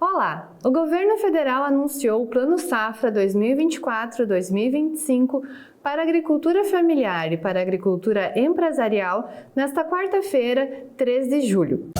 Olá! O governo federal anunciou o Plano Safra 2024-2025 para a agricultura familiar e para a agricultura empresarial nesta quarta-feira, 3 de julho.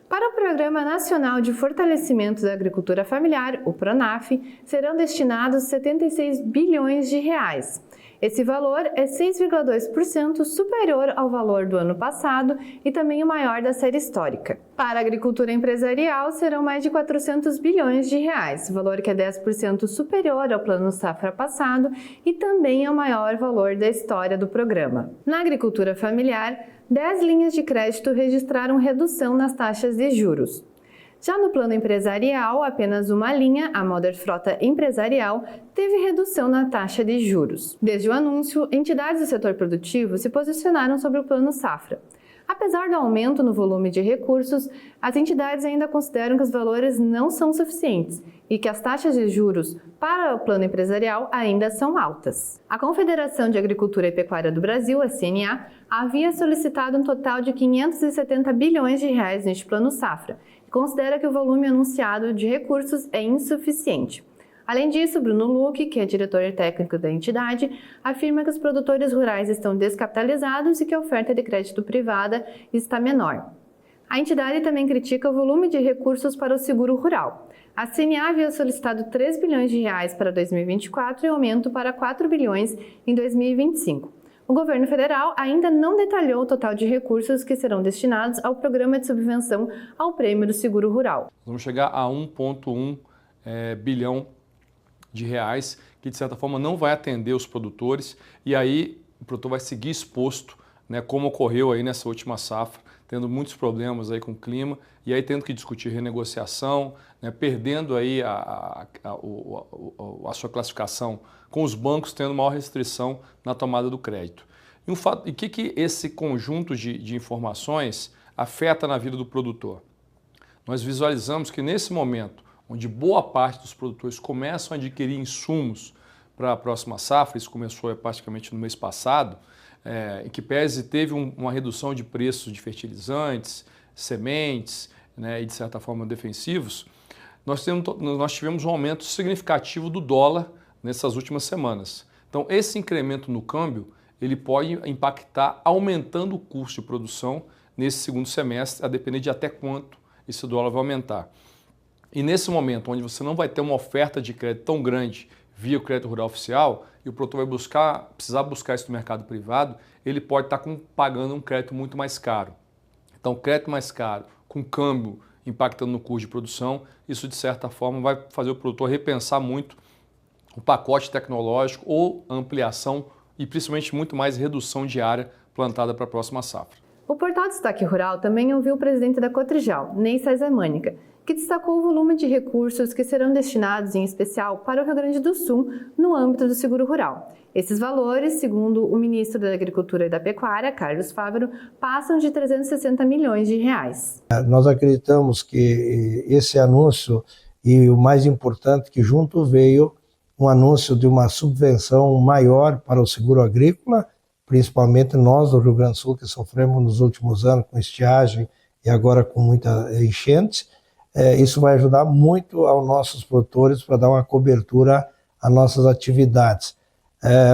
Para o Programa Nacional de Fortalecimento da Agricultura Familiar, o PRONAF, serão destinados 76 bilhões de reais. Esse valor é 6,2% superior ao valor do ano passado e também o maior da série histórica. Para a agricultura empresarial, serão mais de 400 bilhões de reais, valor que é 10% superior ao Plano Safra passado e também é o maior valor da história do programa. Na agricultura familiar, 10 linhas de crédito registraram redução nas taxas de juros. Já no plano empresarial, apenas uma linha, a Moder Frota Empresarial, teve redução na taxa de juros. Desde o anúncio, entidades do setor produtivo se posicionaram sobre o Plano Safra. Apesar do aumento no volume de recursos, as entidades ainda consideram que os valores não são suficientes e que as taxas de juros para o plano empresarial ainda são altas. A Confederação de Agricultura e Pecuária do Brasil, a CNA, havia solicitado um total de 570 bilhões de reais neste Plano Safra, considera que o volume anunciado de recursos é insuficiente. Além disso, Bruno Luque, que é diretor técnico da entidade, afirma que os produtores rurais estão descapitalizados e que a oferta de crédito privada está menor. A entidade também critica o volume de recursos para o seguro rural. A CNA havia solicitado 3 bilhões de reais para 2024 e aumento para 4 bilhões em 2025. O governo federal ainda não detalhou o total de recursos que serão destinados ao programa de subvenção ao prêmio do seguro rural. Vamos chegar a 1,1 bilhão de reais, que de certa forma não vai atender os produtores, e aí o produtor vai seguir exposto, como ocorreu aí nessa última safra, tendo muitos problemas aí com o clima, e aí tendo que discutir renegociação, perdendo aí a sua classificação com os bancos, tendo maior restrição na tomada do crédito. E o que esse conjunto de informações afeta na vida do produtor? Nós visualizamos que nesse momento, onde boa parte dos produtores começam a adquirir insumos para a próxima safra, isso começou praticamente no mês passado, em que pese teve uma redução de preços de fertilizantes, sementes, e de certa forma defensivos, nós tivemos um aumento significativo do dólar nessas últimas semanas. Então esse incremento no câmbio, ele pode impactar aumentando o custo de produção nesse segundo semestre, a depender de até quanto esse dólar vai aumentar. E nesse momento, onde você não vai ter uma oferta de crédito tão grande via o crédito rural oficial, e o produtor vai precisar buscar isso no mercado privado, ele pode estar pagando um crédito muito mais caro. Então, crédito mais caro, com câmbio impactando no custo de produção, isso de certa forma vai fazer o produtor repensar muito o pacote tecnológico ou ampliação e principalmente muito mais redução de área plantada para a próxima safra. O Portal Destaque Rural também ouviu o presidente da Cotrijal, Ney César Mânica, que destacou o volume de recursos que serão destinados em especial para o Rio Grande do Sul no âmbito do seguro rural. Esses valores, segundo o ministro da Agricultura e da Pecuária, Carlos Fávaro, passam de 360 milhões de reais. Nós acreditamos que esse anúncio, e o mais importante, que junto veio um anúncio de uma subvenção maior para o seguro agrícola, principalmente nós do Rio Grande do Sul, que sofremos nos últimos anos com estiagem e agora com muita enchente. Isso vai ajudar muito aos nossos produtores para dar uma cobertura às nossas atividades.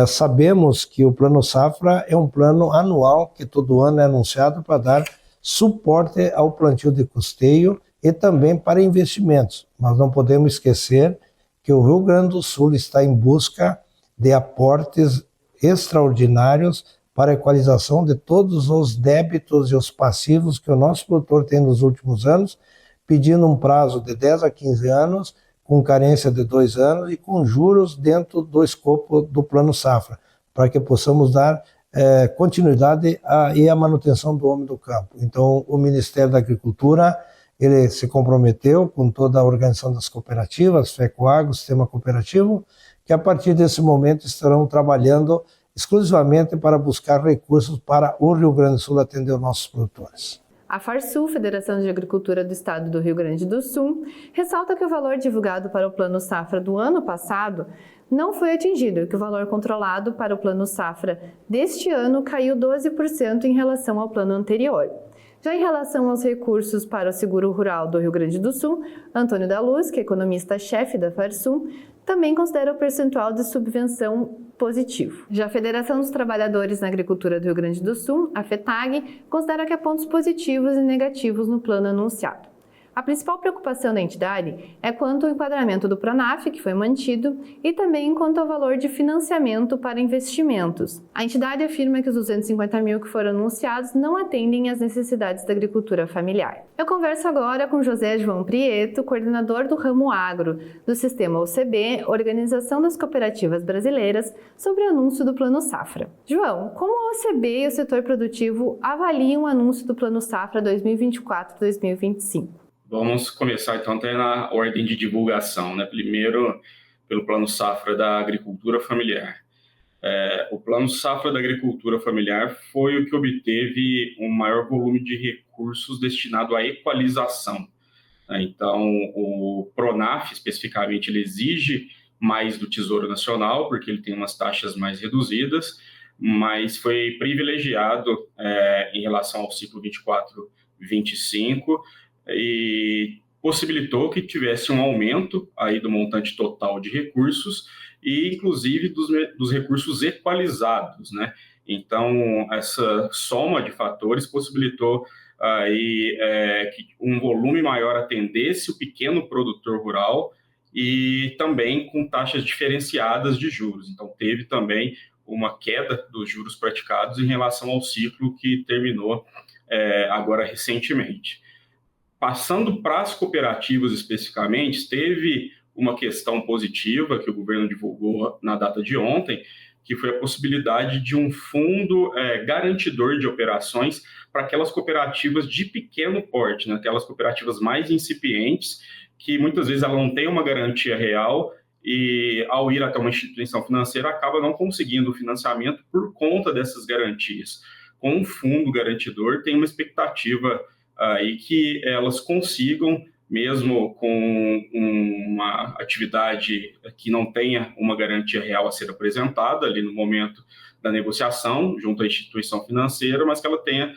Sabemos que o Plano Safra é um plano anual que todo ano é anunciado para dar suporte ao plantio de custeio e também para investimentos. Mas não podemos esquecer que o Rio Grande do Sul está em busca de aportes extraordinários para a equalização de todos os débitos e os passivos que o nosso produtor tem nos últimos anos, pedindo um prazo de 10 a 15 anos, com carência de 2 anos e com juros dentro do escopo do Plano Safra, para que possamos dar continuidade e a manutenção do homem do campo. Então, o Ministério da Agricultura, ele se comprometeu com toda a organização das cooperativas, FECOAGRO, Sistema Cooperativo, que a partir desse momento estarão trabalhando exclusivamente para buscar recursos para o Rio Grande do Sul atender os nossos produtores. A FARSUL, Federação de Agricultura do Estado do Rio Grande do Sul, ressalta que o valor divulgado para o Plano Safra do ano passado não foi atingido e que o valor controlado para o Plano Safra deste ano caiu 12% em relação ao plano anterior. Já em relação aos recursos para o Seguro Rural do Rio Grande do Sul, Antônio da Luz, que é economista-chefe da Farsul, também considera o percentual de subvenção positivo. Já a Federação dos Trabalhadores na Agricultura do Rio Grande do Sul, a FETAG, considera que há pontos positivos e negativos no plano anunciado. A principal preocupação da entidade é quanto ao enquadramento do Pronaf, que foi mantido, e também quanto ao valor de financiamento para investimentos. A entidade afirma que os 250 mil que foram anunciados não atendem às necessidades da agricultura familiar. Eu converso agora com José João Prieto, coordenador do ramo agro do Sistema OCB, Organização das Cooperativas Brasileiras, sobre o anúncio do Plano Safra. João, como a OCB e o setor produtivo avaliam o anúncio do Plano Safra 2024-2025? Vamos começar então até na ordem de divulgação, né? Primeiro, pelo Plano Safra da Agricultura Familiar. O Plano Safra da Agricultura Familiar foi o que obteve um maior volume de recursos destinado à equalização. Então, o Pronaf, especificamente, ele exige mais do Tesouro Nacional, porque ele tem umas taxas mais reduzidas, mas foi privilegiado em relação ao ciclo 24-25, e possibilitou que tivesse um aumento aí do montante total de recursos e, inclusive, dos recursos equalizados, né? Então, essa soma de fatores possibilitou aí que um volume maior atendesse o pequeno produtor rural e também com taxas diferenciadas de juros. Então, teve também uma queda dos juros praticados em relação ao ciclo que terminou agora recentemente. Passando para as cooperativas especificamente, teve uma questão positiva que o governo divulgou na data de ontem, que foi a possibilidade de um fundo garantidor de operações para aquelas cooperativas de pequeno porte, né? Aquelas cooperativas mais incipientes, que muitas vezes ela não tem uma garantia real e, ao ir até uma instituição financeira, acaba não conseguindo o financiamento por conta dessas garantias. Com um fundo garantidor, tem uma expectativa aí que elas consigam, mesmo com uma atividade que não tenha uma garantia real a ser apresentada ali no momento da negociação junto à instituição financeira, mas que ela tenha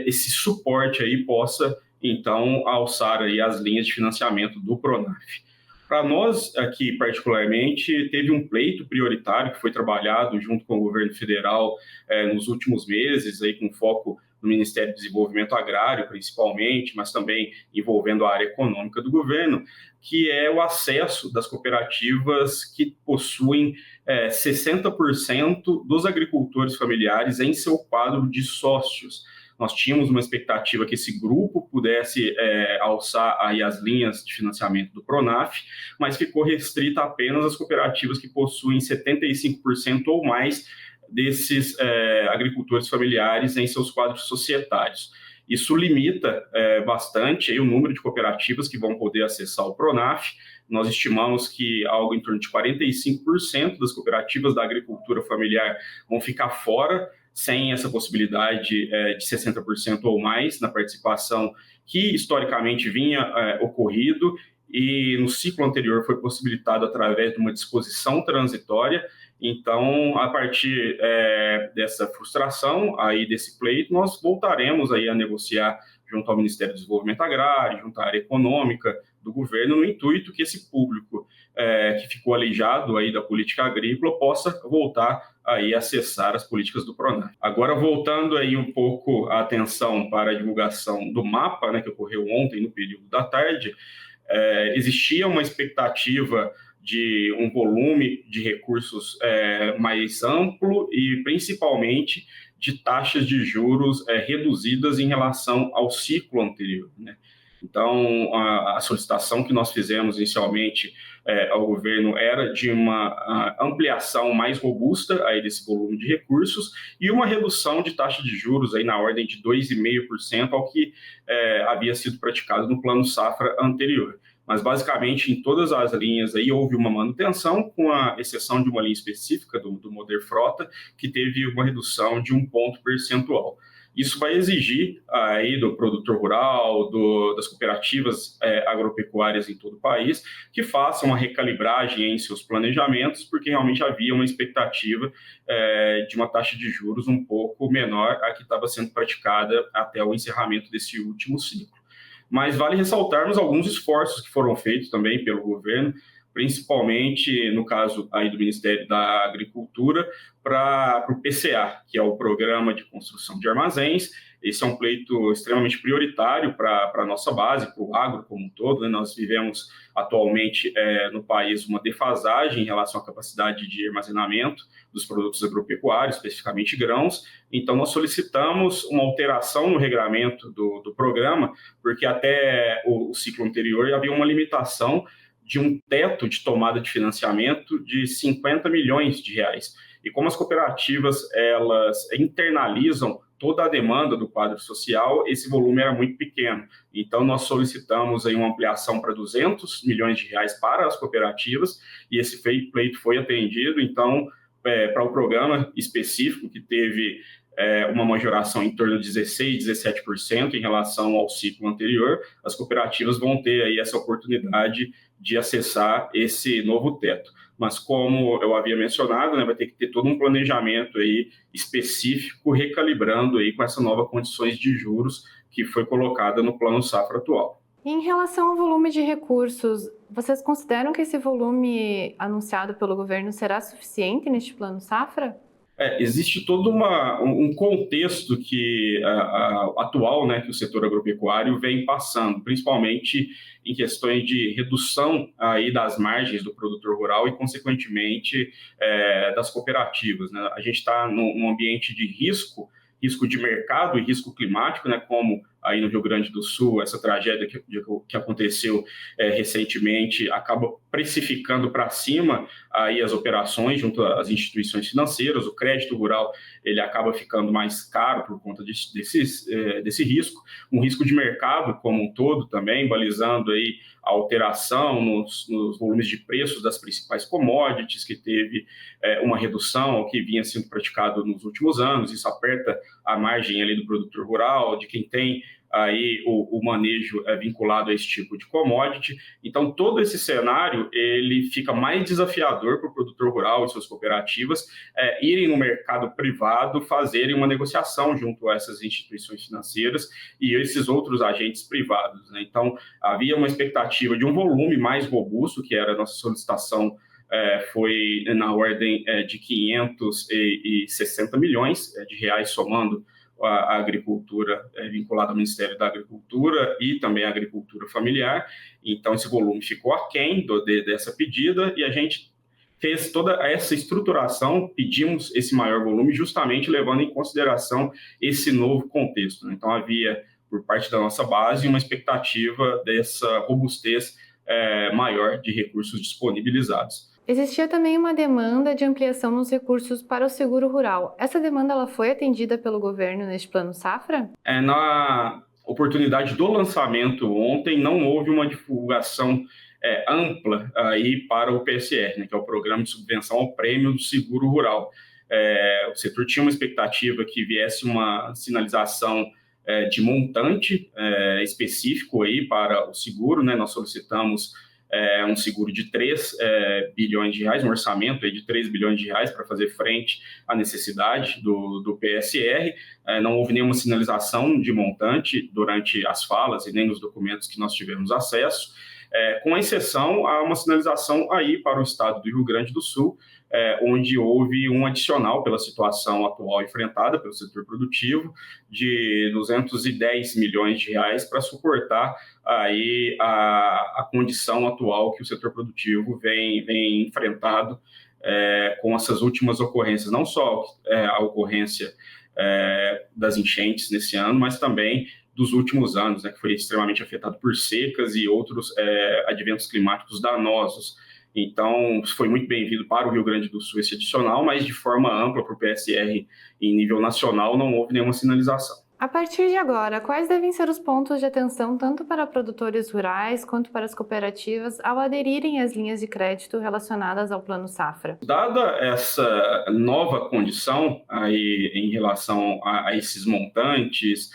esse suporte aí, possa então alçar aí as linhas de financiamento do Pronaf. Para nós aqui particularmente, teve um pleito prioritário que foi trabalhado junto com o governo federal nos últimos meses, aí com foco no Ministério do Desenvolvimento Agrário, principalmente, mas também envolvendo a área econômica do governo, que é o acesso das cooperativas que possuem 60% dos agricultores familiares em seu quadro de sócios. Nós tínhamos uma expectativa que esse grupo pudesse alçar aí as linhas de financiamento do Pronaf, mas ficou restrita apenas às cooperativas que possuem 75% ou mais desses agricultores familiares em seus quadros societários. Isso limita bastante aí o número de cooperativas que vão poder acessar o Pronaf. Nós estimamos que algo em torno de 45% das cooperativas da agricultura familiar vão ficar fora, sem essa possibilidade de 60% ou mais na participação que historicamente vinha ocorrido e no ciclo anterior foi possibilitado através de uma disposição transitória. Então, a partir dessa frustração, aí desse pleito, nós voltaremos aí a negociar junto ao Ministério do Desenvolvimento Agrário, junto à área econômica do governo, no intuito que esse público que ficou aleijado aí da política agrícola possa voltar aí a acessar as políticas do Pronaf. Agora, voltando aí um pouco a atenção para a divulgação do mapa, né, que ocorreu ontem no período da tarde, existia uma expectativa de um volume de recursos mais amplo e, principalmente, de taxas de juros reduzidas em relação ao ciclo anterior, né? Então, a solicitação que nós fizemos inicialmente ao governo era de uma ampliação mais robusta aí desse volume de recursos e uma redução de taxa de juros aí na ordem de 2,5% ao que havia sido praticado no Plano Safra anterior. Mas, basicamente, em todas as linhas aí houve uma manutenção, com a exceção de uma linha específica do Moder Frota, que teve uma redução de 1 ponto percentual. Isso vai exigir aí do produtor rural, das cooperativas agropecuárias em todo o país, que façam uma recalibragem em seus planejamentos, porque realmente havia uma expectativa de uma taxa de juros um pouco menor a que estava sendo praticada até o encerramento desse último ciclo. Mas vale ressaltarmos alguns esforços que foram feitos também pelo governo, principalmente no caso aí do Ministério da Agricultura, para o PCA, que é o Programa de Construção de Armazéns. Esse é um pleito extremamente prioritário para a nossa base, para o agro como um todo, né? Nós vivemos atualmente no país uma defasagem em relação à capacidade de armazenamento dos produtos agropecuários, especificamente grãos. Então, nós solicitamos uma alteração no regramento do programa, porque até o ciclo anterior havia uma limitação de um teto de tomada de financiamento de 50 milhões de reais. E como as cooperativas elas internalizam toda a demanda do quadro social, esse volume era muito pequeno. Então, nós solicitamos aí uma ampliação para 200 milhões de reais para as cooperativas, e esse pleito foi atendido. Então, para o programa específico, que teve uma majoração em torno de 16%, 17% em relação ao ciclo anterior, as cooperativas vão ter aí essa oportunidade de acessar esse novo teto. Mas como eu havia mencionado, né, vai ter que ter todo um planejamento aí específico, recalibrando aí com essa nova condições de juros que foi colocada no Plano Safra atual. Em relação ao volume de recursos, vocês consideram que esse volume anunciado pelo governo será suficiente neste Plano Safra? Existe todo um contexto atual, né, que o setor agropecuário vem passando, principalmente em questões de redução aí das margens do produtor rural e, consequentemente, das cooperativas, né? A gente está num ambiente de risco de mercado e risco climático, né, como aí no Rio Grande do Sul, essa tragédia que aconteceu recentemente acaba precificando para cima aí as operações junto às instituições financeiras. O crédito rural ele acaba ficando mais caro por conta desse risco, um risco de mercado como um todo também, balizando aí a alteração nos volumes de preços das principais commodities, que teve uma redução ao que vinha sendo praticado nos últimos anos. Isso aperta a margem ali do produtor rural, de quem tem aí o manejo vinculado a esse tipo de commodity. Então, todo esse cenário ele fica mais desafiador para o produtor rural e suas cooperativas irem no mercado privado, fazerem uma negociação junto a essas instituições financeiras e esses outros agentes privados, né? Então, havia uma expectativa de um volume mais robusto, que era a nossa solicitação, foi na ordem de 560 milhões de reais, somando a agricultura vinculada ao Ministério da Agricultura e também a agricultura familiar. Então, esse volume ficou aquém dessa pedida e a gente fez toda essa estruturação, pedimos esse maior volume justamente levando em consideração esse novo contexto, né? Então, havia, por parte da nossa base, uma expectativa dessa robustez maior de recursos disponibilizados. Existia também uma demanda de ampliação nos recursos para o seguro rural. Essa demanda ela foi atendida pelo governo neste Plano Safra? Na oportunidade do lançamento ontem, não houve uma divulgação ampla aí para o PSR, né, que é o Programa de Subvenção ao Prêmio do Seguro Rural. O setor tinha uma expectativa que viesse uma sinalização de montante específico aí para o seguro, né? Nós solicitamos um seguro de 3 bilhões de reais, um orçamento aí de 3 bilhões de reais para fazer frente à necessidade do PSR. Não houve nenhuma sinalização de montante durante as falas e nem nos documentos que nós tivemos acesso, com exceção a uma sinalização aí para o estado do Rio Grande do Sul, onde houve um adicional pela situação atual enfrentada pelo setor produtivo de 210 milhões de reais para suportar aí a condição atual que o setor produtivo vem enfrentado com essas últimas ocorrências, não só a ocorrência das enchentes nesse ano, mas também dos últimos anos, né, que foi extremamente afetado por secas e outros adventos climáticos danosos. Então, foi muito bem-vindo para o Rio Grande do Sul esse adicional, mas de forma ampla para o PSR em nível nacional não houve nenhuma sinalização. A partir de agora, quais devem ser os pontos de atenção tanto para produtores rurais quanto para as cooperativas ao aderirem às linhas de crédito relacionadas ao Plano Safra? Dada essa nova condição aí em relação a esses montantes,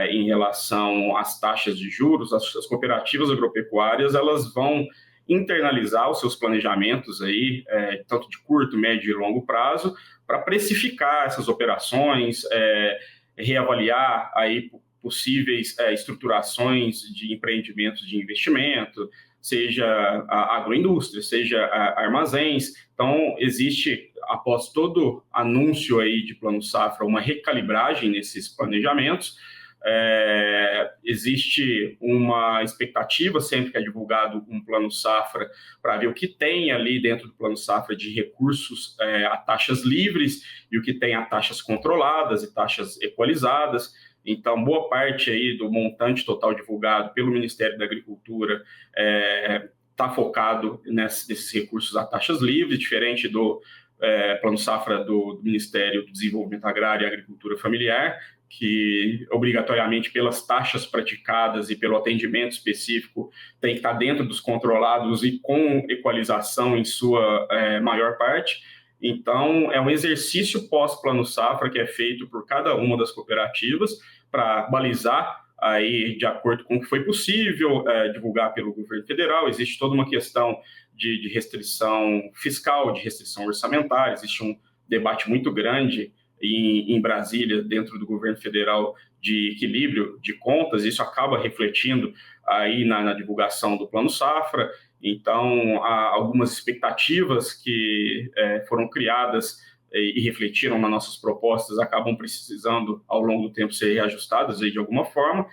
em relação às taxas de juros, as cooperativas agropecuárias elas vão internalizar os seus planejamentos aí, tanto de curto, médio e longo prazo, para precificar essas operações, reavaliar aí possíveis estruturações de empreendimentos de investimento, seja a agroindústria, seja armazéns. Então, existe, após todo anúncio aí de Plano Safra, uma recalibragem nesses planejamentos. Existe uma expectativa, sempre que é divulgado um Plano Safra, para ver o que tem ali dentro do Plano Safra de recursos a taxas livres e o que tem a taxas controladas e taxas equalizadas. Então, boa parte aí do montante total divulgado pelo Ministério da Agricultura está focado nesses recursos a taxas livres, diferente do Plano Safra do Ministério do Desenvolvimento Agrário e Agricultura Familiar, que obrigatoriamente pelas taxas praticadas e pelo atendimento específico tem que estar dentro dos controlados e com equalização em sua maior parte. Então, é um exercício pós-Plano Safra que é feito por cada uma das cooperativas para balizar aí de acordo com o que foi possível divulgar pelo governo federal. Existe toda uma questão de restrição fiscal, de restrição orçamentária, existe um debate muito grande em Brasília, dentro do governo federal, de equilíbrio de contas. Isso acaba refletindo aí na divulgação do Plano Safra. Então, há algumas expectativas que foram criadas e refletiram nas nossas propostas, acabam precisando, ao longo do tempo, ser reajustadas aí de alguma forma.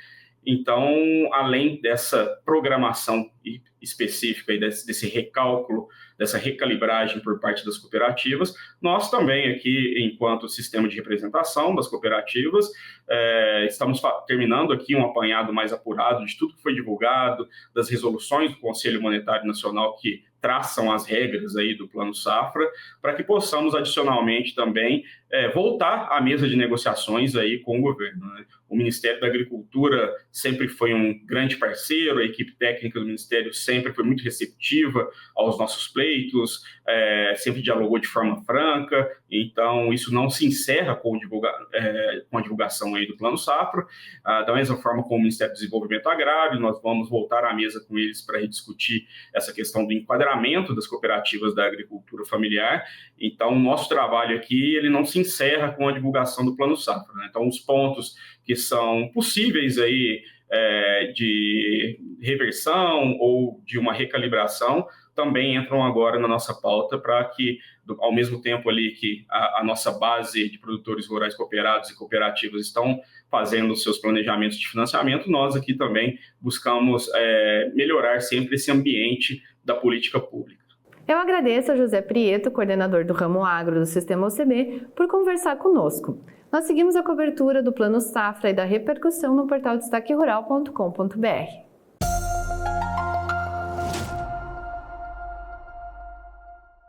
Então, além dessa programação específica e desse recálculo, dessa recalibragem por parte das cooperativas, nós também aqui, enquanto sistema de representação das cooperativas, estamos terminando aqui um apanhado mais apurado de tudo que foi divulgado, das resoluções do Conselho Monetário Nacional que traçam as regras aí do Plano Safra, para que possamos adicionalmente também voltar à mesa de negociações aí com o governo, né? O Ministério da Agricultura sempre foi um grande parceiro, a equipe técnica do Ministério sempre foi muito receptiva aos nossos pleitos, sempre dialogou de forma franca. Então isso não se encerra com a divulgação aí do Plano Safra. Da mesma forma com o Ministério do Desenvolvimento Agrário, nós vamos voltar à mesa com eles para rediscutir essa questão do enquadramento das cooperativas da agricultura familiar. Então o nosso trabalho aqui ele não se encerra com a divulgação do Plano Safra, né? Então os pontos que são possíveis aí de reversão ou de uma recalibração também entram agora na nossa pauta, para que, ao mesmo tempo ali que a nossa base de produtores rurais cooperados e cooperativas estão fazendo os seus planejamentos de financiamento, nós aqui também buscamos melhorar sempre esse ambiente da política pública. Eu agradeço a José Prieto, coordenador do ramo agro do Sistema OCB, por conversar conosco. Nós seguimos a cobertura do Plano Safra e da repercussão no portal destaquerural.com.br.